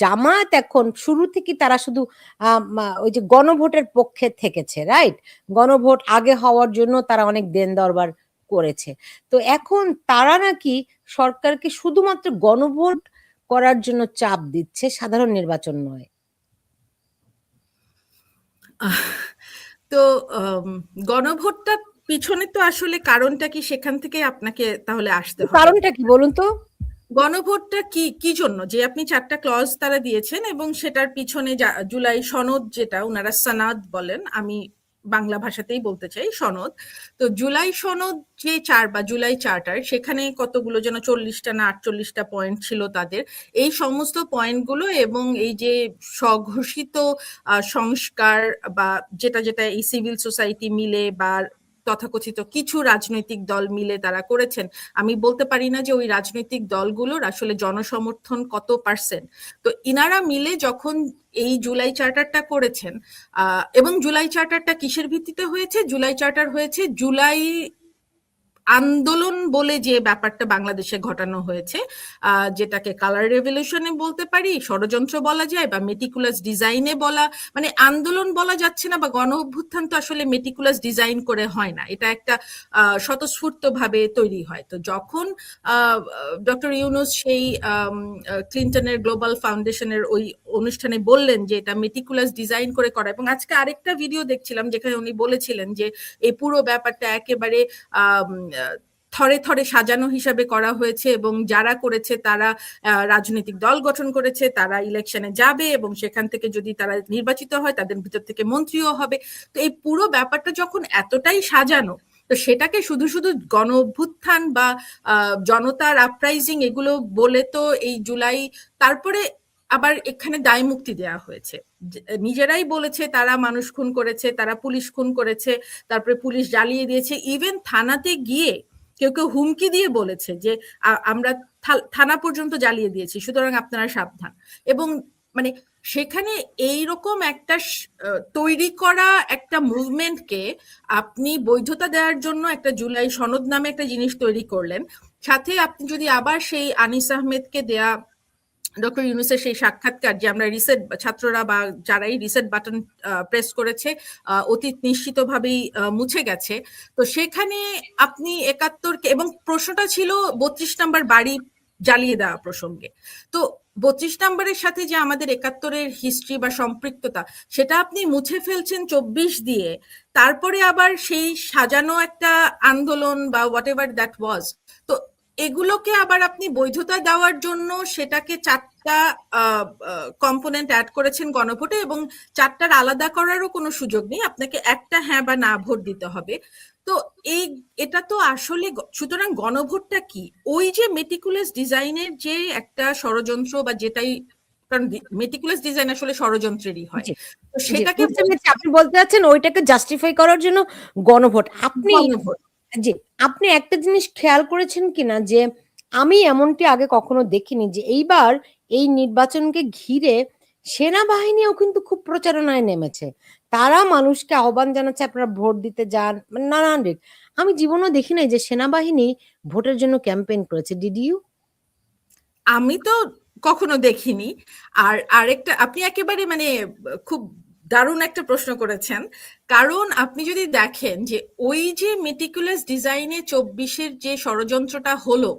জামাত এখন শুরু থেকে তারা শুধু ওই যে গণভোটের পক্ষে থেকেছে, রাইট? গণভোট আগে হওয়ার জন্য তারা অনেক দেন দরবার করেছে। তো এখন তারা নাকি সরকারকে শুধুমাত্র গণভোট করার জন্য চাপ দিচ্ছে, সাধারণ নির্বাচন নয়। তো গণভোটটা পিছনে তো আসলে কারণটা কি, সেখান থেকে আপনাকে তাহলে আসতে হবে। কারণটা কি বলুন তো? গণভোটটা কি কি জন্য, যে আপনি 4টা ক্লজ তারা দিয়েছেন এবং সেটার পিছনে জুলাই সনদ, যেটা ওনারা সনাদ বলেন, আমি বাংলা ভাষাতেই বলতে চাই সনদ। তো জুলাই সনদ যে জুলাই চার্টার, সেখানে কতগুলো যেন 40টা না 48টা পয়েন্ট ছিল তাদের। এই সমস্ত পয়েন্টগুলো এবং এই যে স্বঘোষিত সংস্কার বা যেটা যেটা এই সিভিল সোসাইটি মিলে বা তথাকথিত কিছু রাজনৈতিক দল মিলে তারা করেছেন, আমি বলতে পারি না যে ওই রাজনৈতিক দলগুলোর আসলে জনসমর্থন কত পার্সেন্ট। তো ইনারা মিলে যখন এই জুলাই চার্টারটা করেছেন, এবং জুলাই চার্টারটা কিসের ভিত্তিতে হয়েছে? জুলাই চার্টার হয়েছে জুলাই আন্দোলন বলে যে ব্যাপারটা বাংলাদেশে ঘটানো হয়েছে, যেটাকে কালার রেভলিউশনে বলতে পারি, ষড়যন্ত্র বলা যায়, বা মেটিকুলাস ডিজাইনে বলা, মানে আন্দোলন বলা যাচ্ছে না, বা গণ অভ্যুত্থান তো আসলে মেটিকুলাস ডিজাইন করে হয় না, এটা একটা স্বতঃস্ফূর্ত ভাবে তৈরি হয়। তো যখন ডক্টর ইউনূস সেই ক্লিন্টনের গ্লোবাল ফাউন্ডেশনের ওই অনুষ্ঠানে বললেন যে এটা মেটিকুলাস ডিজাইন করে করা, এবং আজকে আরেকটা ভিডিও দেখছিলাম যেখানে উনি বলেছিলেন যে এই পুরো ব্যাপারটা একেবারে থরে থরে সাজানো হিসাবে করা হয়েছে, এবং যারা করেছে তারা রাজনৈতিক দল গঠন করেছে, তারা ইলেকশনে যাবে এবং সেখান থেকে যদি তারা নির্বাচিত হয় তাদের ভিতর থেকে মন্ত্রীও হবে। তো এই পুরো ব্যাপারটা যখন এতটাই সাজানো, তো সেটাকে শুধু শুধু গণ অভ্যুত্থান বা জনতার আপরাইজিং এগুলো বলে তো এই জুলাই, তারপরে আবার এখানে দায় মুক্তি দেওয়া হয়েছে। নিজেরাই বলেছে তারা মানুষ খুন করেছে, তারা পুলিশ খুন করেছে, তারপরে পুলিশ জ্বালিয়ে দিয়েছে, ইভেন থানাতে গিয়ে কেউ কেউ হুমকি দিয়ে বলেছে যে আমরা থানা পর্যন্ত জ্বালিয়ে দিয়েছি, সুতরাং আপনারা সাবধান। এবং মানে সেখানে এইরকম একটা তৈরি করা একটা মুভমেন্টকে আপনি বৈধতা দেওয়ার জন্য একটা জুলাই সনদ নামে একটা জিনিস তৈরি করলেন। সাথে আপনি যদি আবার সেই আনিস আহমেদকে দেয়া ডক্টর ইউনূসের সেই সাক্ষাৎকার, যে আমরা রিসেট ছাত্ররা বা যারাই রিসেট বাটন প্রেস করেছে অতীত নিশ্চিতভাবেই মুছে গেছে, তো সেখানে আপনি 71কে, এবং প্রশ্নটা ছিল 32 নম্বর বাড়ি জ্বালিয়ে দেওয়া প্রসঙ্গে। তো 32 নম্বরের সাথে যে আমাদের 71-এর হিস্ট্রি বা সম্পৃক্ততা, সেটা আপনি মুছে ফেলছেন 24 দিয়ে, তারপরে আবার সেই সাজানো একটা আন্দোলন বা হোয়াট এভার দ্যাট ওয়াজ। তো এগুলোকে আবার আপনি বৈধতা দেওয়ার জন্য সেটাকে 4টা কম্পোনেন্ট অ্যাড করেছেন গণভোটে, এবং 4টার আলাদা করারও কোনো সুযোগ নেই, আপনাকে একটা হ্যাঁ বা না ভোট দিতে হবে। তো এটা তো আসলে, সুতরাং গণভোটটা কি? ওই যে মেটিকুলাস ডিজাইনের যে একটা ষড়যন্ত্র বা যেটাই, কারণ মেটিকুলাস ডিজাইন আসলে ষড়যন্ত্রেরই হয়, তো সেটাকে আপনি বলতে চাচ্ছেন ওইটাকে জাস্টিফাই করার জন্য গণভোট। গণভোট। জি, আপনি একটা জিনিস খেয়াল করেছেন কিনা যে আমি এমনটি আগে কখনো দেখিনি যে এইবার এই নির্বাচনকে ঘিরে সেনাবাহিনীও কিন্তু খুব প্রচারণায় নেমেছে। তারা মানুষকে আহ্বান জানাচ্ছে আপনারা ভোট দিতে যান, মানে নানান দিক। আমি জীবনেও দেখি নাই যে সেনাবাহিনী ভোটের জন্য ক্যাম্পেইন করেছে। Did you? আমি তো কখনো দেখিনি। আর আরেকটা, আপনি একেবারে মানে খুব দারুণ একটা প্রশ্ন করেছেন, কারণ আপনি যদি দেখেন যে ওই যে মেটিকুলাস ডিজাইনে 24-এর যে ষড়যন্ত্রটা হলো,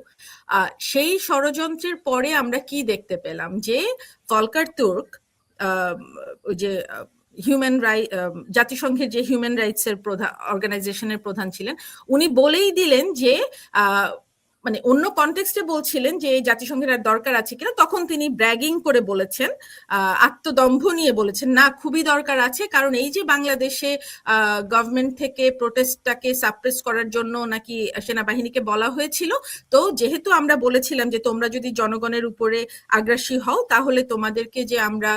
সেই ষড়যন্ত্রের পরে আমরা কি দেখতে পেলাম, যে ফলকার তুর্ক, ওই যে হিউম্যান রাইট, জাতিসংঘের যে হিউম্যান রাইটস এর প্রধান, অর্গানাইজেশনের প্রধান ছিলেন, উনি বলেই দিলেন যে মানে অন্য কনটেক্সটে বলছিলেন যে জাতিসংঘের আর দরকার আছে কিনা, তখন তিনি ব্র্যাগিং করে বলেছেন, আত্মদম্ভ নিয়ে বলেছেন না খুবই দরকার আছে, কারণ এই যে বাংলাদেশে গভর্নমেন্ট থেকে প্রোটেস্টটাকে সাপ্রেস করার জন্য নাকি সেনাবাহিনীকে বলা হয়েছিল, তো যেহেতু আমরা বলেছিলাম যে তোমরা যদি জনগণের উপরে আগ্রাসী হও তাহলে তোমাদেরকে যে আমরা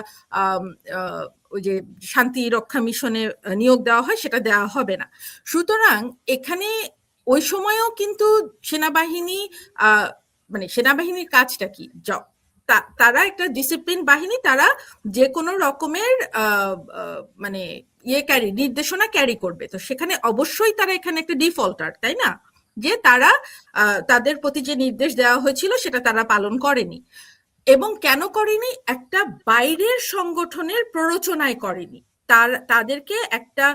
ওই যে শান্তি রক্ষা মিশনে নিয়োগ দেওয়া হয় সেটা দেওয়া হবে না। সুতরাং এখানে ওই সময়ও কিন্তু সেনাবাহিনী, মানে সেনাবাহিনীর কাজটা কি, তারা একটা ডিসিপ্লিন বাহিনী, তারা যে কোনো রকমের মানে নির্দেশনা ক্যারি করবে। তো সেখানে অবশ্যই তারা এখানে একটা ডিফল্টার, তাই না, যে তারা তাদের প্রতি যে নির্দেশ দেওয়া হয়েছিল সেটা তারা পালন করেনি। এবং কেন করেনি? একটা বাইরের সংগঠনের প্ররোচনায় করেনি। তাদেরকে একটা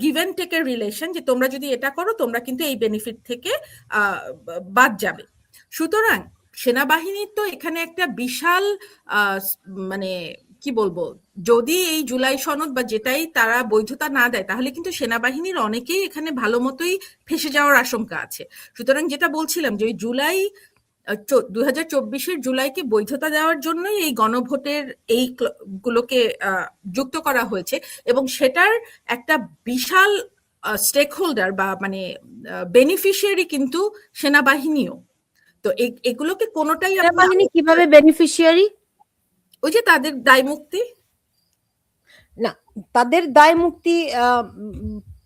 গিভ অ্যান্ড টেকের রিলেশন, যে তোমরা যদি এটা করো তোমরা কিন্তু এই বেনিফিট থেকে বাদ যাবে। সুতরাং সেনাবাহিনীর তো এখানে একটা বিশাল মানে কি বলবো, যদি এই জুলাই সনদ বা যেটাই তারা বৈধতা না দেয়, তাহলে কিন্তু সেনাবাহিনীর অনেকেই এখানে ভালো মতোই ফেঁসে যাওয়ার আশঙ্কা আছে। সুতরাং যেটা বলছিলাম যে ওই জুলাই 2024-এর জুলাইকে বৈধতা দেওয়ার জন্যই এই গণভোটের এই গুলোকে যুক্ত করা হয়েছে, এবং সেটার একটা বিশাল স্টেক হোল্ডার বা মানে বেনিফিশিয়ারি কিন্তু সেনাবাহিনীও। তো এগুলোকে কোনোটাই আপনি, সেনাবাহিনী কিভাবে বেনিফিশিয়ারি? ওই যে তাদের দায় মুক্তি। না, তাদের দায় মুক্তি,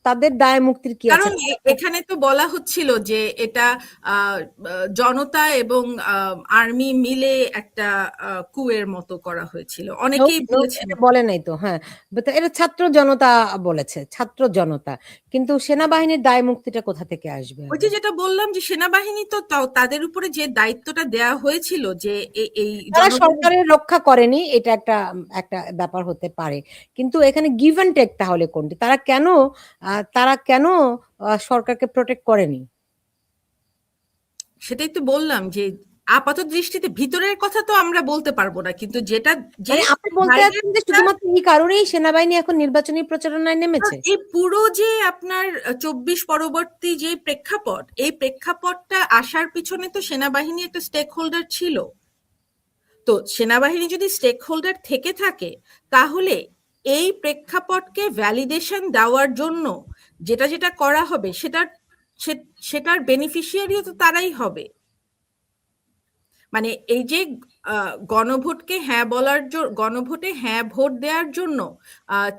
তাদের দায় মুক্তির কি আছে? কারণ এখানে তো বলা হচ্ছিল যে এটা জনতা এবং আর্মি মিলে একটা কুয়ের মতো করা হয়েছিল, অনেকেই বলেছেন। এটা বলে নাই তো। হ্যাঁ, এটা ছাত্র জনতা বলেছে, ছাত্র জনতা। কিন্তু সেনাবাহিনীর দায় মুক্তিটা কোথা থেকে আসবে? ওই যে যেটা বললাম যে সেনাবাহিনী তো তাদের উপরে যে দায়িত্বটা দেয়া হয়েছিল যে এই তারা সরকারের রক্ষা করেনি, এটা একটা একটা ব্যাপার হতে পারে, কিন্তু এখানে গিভ অ্যান্ড টেক তাহলে কোনটি? তারা কেন সরকারকে প্রোটেক্ট করেনি? সেটাই তো বললাম যে আপাত দৃষ্টিতে ভিতরের কথা তো আমরা বলতে পারবো না, কিন্তু যেটা যে মানে আপনি বলতে চাচ্ছেন যে শুধুমাত্র এই কারণেই সেনাবাহিনী এখন নির্বাচনী প্রচারণায় নেমেছে? এই পুরো যে আপনার 24 পরবর্তী যে প্রেক্ষাপট, এই প্রেক্ষাপটটা আসার পিছনে তো সেনাবাহিনী একটা স্টেক হোল্ডার ছিল। তো সেনাবাহিনী যদি স্টেক হোল্ডার থেকে থাকে, তাহলে এই প্রেক্ষাপটকে ভ্যালিডেশন দেওয়ার জন্য যেটা যেটা করা হবে সেটার বেনিফিশিয়ারিও তো তারাই হবে। মানে এই যে গণভোটকে হ্যাঁ বলার গণভোটে হ্যাঁ ভোট দেওয়ার জন্য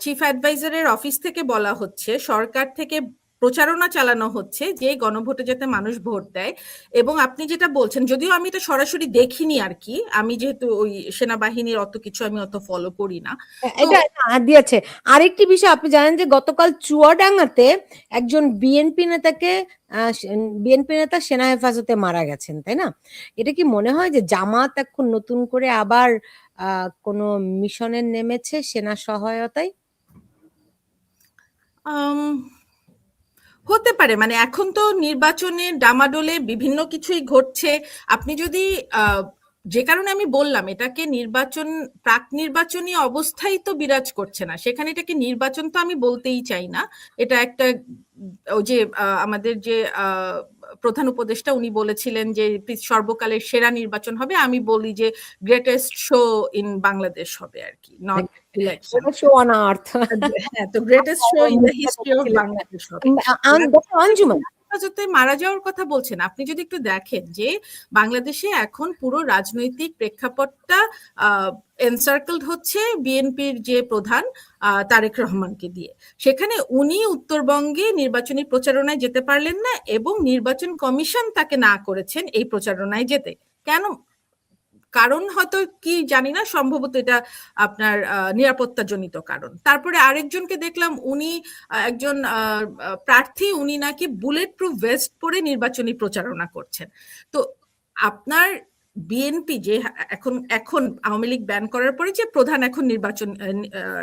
চিফ অ্যাডভাইজারের অফিস থেকে বলা হচ্ছে, সরকার থেকে প্রচারণা চালানো হচ্ছে যে গণভোটে যাতে মানুষ ভোট দেয়। এবং আপনি যেটা বলছেন, যদিও আমি এটা সরাসরি দেখিনি আর কি, আমি যেহেতু ওই সেনাবাহিনীর অত কিছু আমি অত ফলো করি না। এটা দিয়েছে। আরেকটি বিষয় আপনি জানেন যে গতকাল চুয়াডাঙ্গাতে একজন বিএনপি নেতা সেনা হেফাজতে মারা গেছেন, তাই না? এটা কি মনে হয় যে জামাত এখন নতুন করে আবার কোনো মিশনের নেমেছে সেনা সহায়তায়? হতে পারে, মানে এখন তো নির্বাচনের ডামাডোলে বিভিন্ন কিছুই ঘটছে। আপনি যদি যে কারণে আমি বললাম এটাকে নির্বাচন, প্রাক নির্বাচনী অবস্থায় তো বিরাজ করছে না, সেখানে এটাকে নির্বাচন তো আমি বলতেই চাই না। এটা একটা ওই যে আমাদের যে প্রধান উপদেষ্টা উনি বলেছিলেন যে সর্বকালের সেরা নির্বাচন হবে, আমি বলি যে গ্রেটেস্ট শো ইন বাংলাদেশ হবে আর কি, নট ইলেকশন। হ্যাঁ, তো greatest show in the history of Bangladesh হবে। আঞ্জুমান হেফাজতে মারা যাওয়ার কথা বলছেন, আপনি যদি একটু দেখেন যে বাংলাদেশে এখন পুরো রাজনৈতিক প্রেক্ষাপটটা এনসার্কেলড হচ্ছে বিএনপির যে প্রধান তারেক রহমানকে দিয়ে। সেখানে উনি উত্তরবঙ্গে নির্বাচনী প্রচারণায় যেতে পারলেন না, এবং নির্বাচন কমিশন তাকে না করেছেন এই প্রচারণায় যেতে। কেন? কারণ হয়তো কি জানি না, সম্ভবত এটা আপনার নিরাপত্তাজনিত কারণ। তারপরে আরেকজনকে দেখলাম, উনি একজন প্রার্থী, উনি নাকি বুলেট প্রুফ ভেস্ট পরে নির্বাচনী প্রচারণা করছেন। তো আপনার বিএনপি যে এখন এখন আওয়ামী লীগ ব্যান করার পরে যে প্রধান এখন নির্বাচন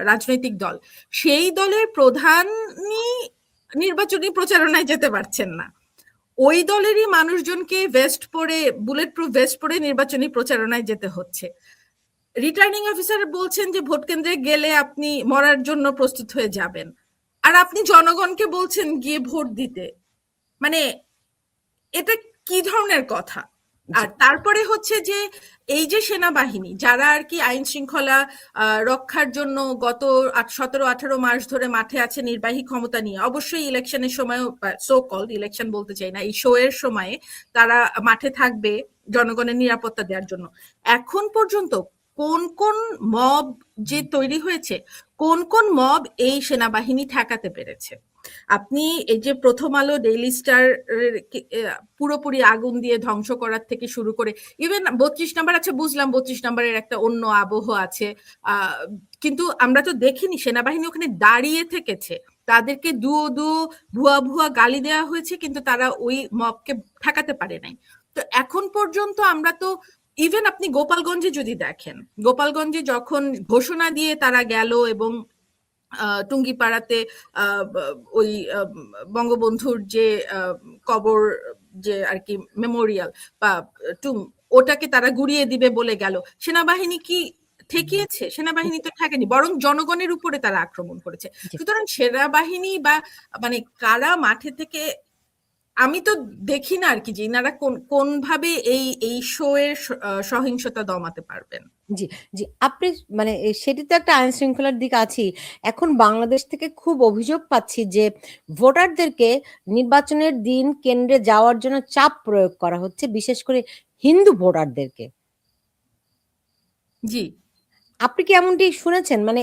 রাজনৈতিক দল, সেই দলের প্রধানই নির্বাচনী প্রচারণায় যেতে পারছেন না। ওই দলেরই মানুষজনকে ভেস্ট পরে, বুলেট প্রুফ ভেস্ট পরে নির্বাচনী প্রচারণায় যেতে হচ্ছে। রিটার্নিং অফিসার বলছেন যে ভোট কেন্দ্রে গেলে আপনি মরার জন্য প্রস্তুত হয়ে যাবেন, আর আপনি জনগণকে বলছেন গিয়ে ভোট দিতে। মানে এটা কি ধরনের কথা? আর তারপরে হচ্ছে যে এই যে সেনাবাহিনী যারা আর কি আইন শৃঙ্খলা রক্ষার জন্য গত 17-18 মাস ধরে মাঠে আছে নির্বাহী ক্ষমতা নিয়ে, অবশ্যই ইলেকশনের সময়, সো কল্ড ইলেকশন বলতে চাই না, এই শো এর সময়ে তারা মাঠে থাকবে জনগণের নিরাপত্তা দেওয়ার জন্য। এখন পর্যন্ত কোন কোন মব যে তৈরি হয়েছে, কোন কোন মব এই সেনাবাহিনী ঠেকাতে পেরেছে? আপনি এই যে প্রথম আলো, ডেইলি স্টার পুরোপুরি আগুন দিয়ে ধ্বংস করার থেকে শুরু করে, ইভেন 32 নাম্বার, আচ্ছা বুঝলাম 32 নাম্বারের একটা অন্য আবহ আছে, কিন্তু আমরা তো দেখিনি সেনাবাহিনী ওখানে দাঁড়িয়ে থেকেছে, তাদেরকে ভুয়া ভুয়া গালি দেওয়া হয়েছে, কিন্তু তারা ওই মবকে ঠেকাতে পারে নাই। তো এখন পর্যন্ত আমরা তো ইভেন আপনি গোপালগঞ্জে যদি দেখেন, গোপালগঞ্জে যখন ঘোষণা দিয়ে তারা গেল এবং টুঙ্গিপাড়াতে ওই বঙ্গবন্ধুর যে কবর, যে আর কি মেমোরিয়াল বা টুম, ওটাকে তারা গুড়িয়ে দিবে বলে গেল, সেনাবাহিনী কি ঠেকিয়েছে? সেনাবাহিনী তো ঠেকেনি, বরং জনগণের উপরে তারা আক্রমণ করেছে। জি। সুতরাং সেনাবাহিনী বা মানে কারা মাঠে থেকে, আমি তো দেখি না আর কি যে ইনারা কোন ভাবে এই শো এর সহিংসতা দমাতে পারবেন। জি, জি। আপনি মানে সেটি তো একটা আইন শৃঙ্খলার দিক আছেই। এখন বাংলাদেশ থেকে খুব অভিযোগ পাচ্ছি যে ভোটারদেরকে নির্বাচনের দিন কেন্দ্রে যাওয়ার জন্য চাপ প্রয়োগ করা হচ্ছে, বিশেষ করে হিন্দু ভোটারদেরকে। জি। আপনি কি এমনটি শুনেছেন? মানে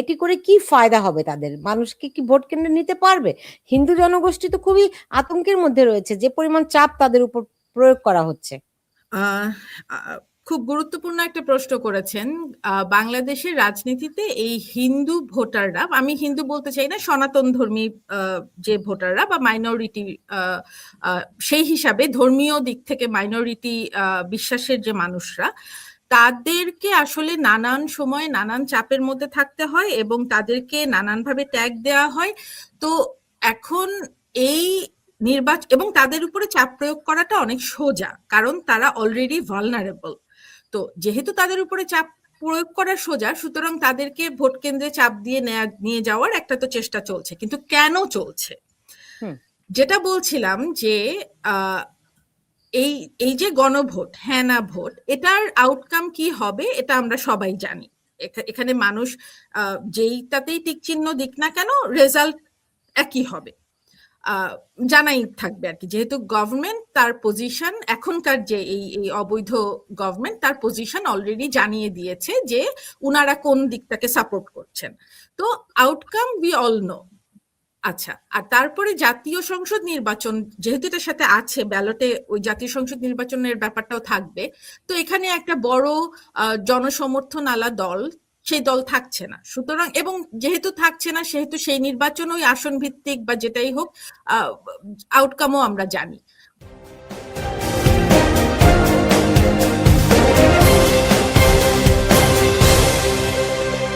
এটি করে কি ফায়দা হবে তাদের? মানুষকে কি ভোট কেন্দ্রে নিতে পারবে? হিন্দু জনগোষ্ঠী তো খুবই আতঙ্কের মধ্যে রয়েছে, যে পরিমাণ চাপ তাদের উপর প্রয়োগ করা হচ্ছে। আহ, আহ, খুব গুরুত্বপূর্ণ একটা প্রশ্ন করেছেন। বাংলাদেশের রাজনীতিতে এই হিন্দু ভোটাররা, আমি হিন্দু বলতে চাই না, সনাতন ধর্মী যে ভোটাররা বা মাইনরিটি, সেই হিসাবে ধর্মীয় দিক থেকে মাইনরিটি বিশ্বাসের যে মানুষরা, তাদেরকে আসলে নানান সময় নানান চাপের মধ্যে থাকতে হয় এবং তাদেরকে নানানভাবে ট্যাগ দেওয়া হয়। তো এখন এই নির্বাচন এবং তাদের উপরে চাপ প্রয়োগ করাটা অনেক সোজা, কারণ তারা অলরেডি ভালনারেবল। তো যেহেতু তাদের উপরে চাপ প্রয়োগ করা সোজা, সুতরাং তাদেরকে ভোট কেন্দ্রে চাপ দিয়ে নিয়ে যাওয়ার একটা তো চেষ্টা চলছে। কিন্তু কেন চলছে? হুম, যেটা বলছিলাম যে আহ এই এই যে গণভোট, হ্যাঁ না ভোট, এটার আউটকাম কি হবে এটা আমরা সবাই জানি। এখানে মানুষ যেইটাতেই টিক চিহ্ন দিক না কেন, রেজাল্ট একই হবে, আহ, জানাই থাকবে আর কি। যেহেতু গভর্নমেন্ট তার পজিশন, এখনকার যে এই অবৈধ গভর্নমেন্ট তার পজিশন অলরেডি জানিয়ে দিয়েছে যে উনারা কোন দিকটাকে সাপোর্ট করছেন। তো আউটকাম উই অল নো। আচ্ছা, আর তারপরে জাতীয় সংসদ নির্বাচন যেহেতু এটার সাথে আছে, ব্যালটে ওই জাতীয় সংসদ নির্বাচনের ব্যাপারটাও থাকবে। তো এখানে একটা বড় জনসমর্থন আলা দল, সেই দল থাকছে না। সুতরাং এবং যেহেতু থাকছে না, সেহেতু সেই নির্বাচন ওই আসন ভিত্তিক বা যেটাই হোক, আউটকামও আমরা জানি।